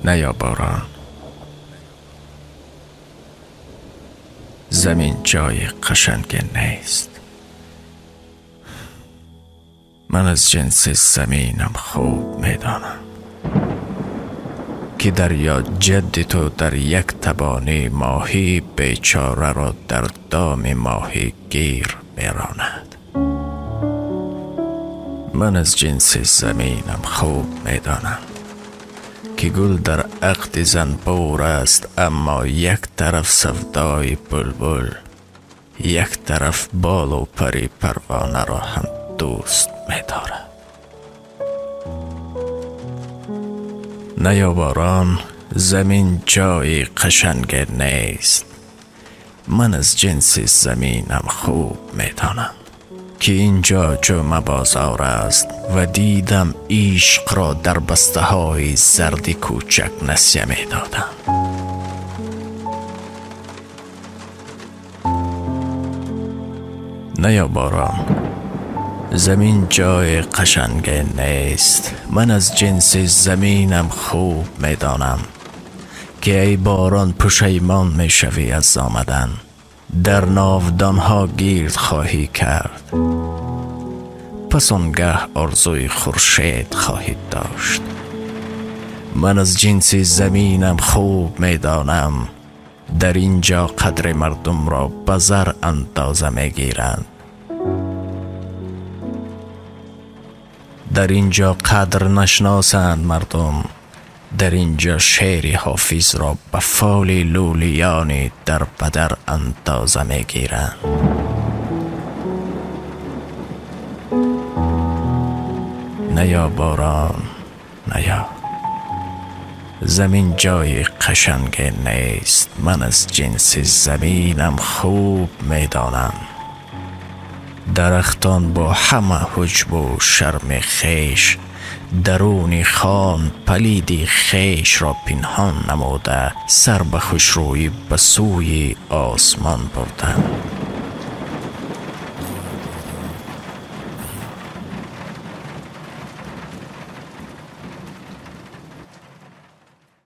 نیا باران، زمین جای قشنگ نیست. من از جنس زمینم خوب میدانم که دریا جد تو در یک تبانه ماهی بیچاره را در دام ماهی گیر میراند. من از جنس زمینم خوب میدانم که گل در عقد زنبور است، اما یک طرف سودای بلبل، یک طرف بال و پری پروانه را هم دوست می‌دارد. نیا باران، زمین جای قشنگ نیست. من از جنس زمینم خوب می‌دانم که اینجا جمعه بازار است و دیدم عشق را در بسته های زرد کوچک نسیه می دادم. نیا باران، زمین جای قشنگ نیست. من از جنس زمینم خوب می دانم که ای باران پشیمان می شوی از آمدن، در ناودان ها گیر خواهی کرد، پس آنگه آرزوی خورشید خواهید داشت. من از جنس زمینم خوب میدانم در اینجا قدر مردم را به زر اندازه میگیرند. در اینجا قدر نشناسند مردم، در اینجا شعر حافظ را به فال لولیانی در بدر اندازه میگیرند. نیا باران، نیا، زمین جای قشنگ نیست. من از جنس زمینم خوب میدانم درختان با همه حجب و شرم خیش درون خان پلیدی خیش را پنهان نموده سر به خوشرویی به سوی آسمان بردند.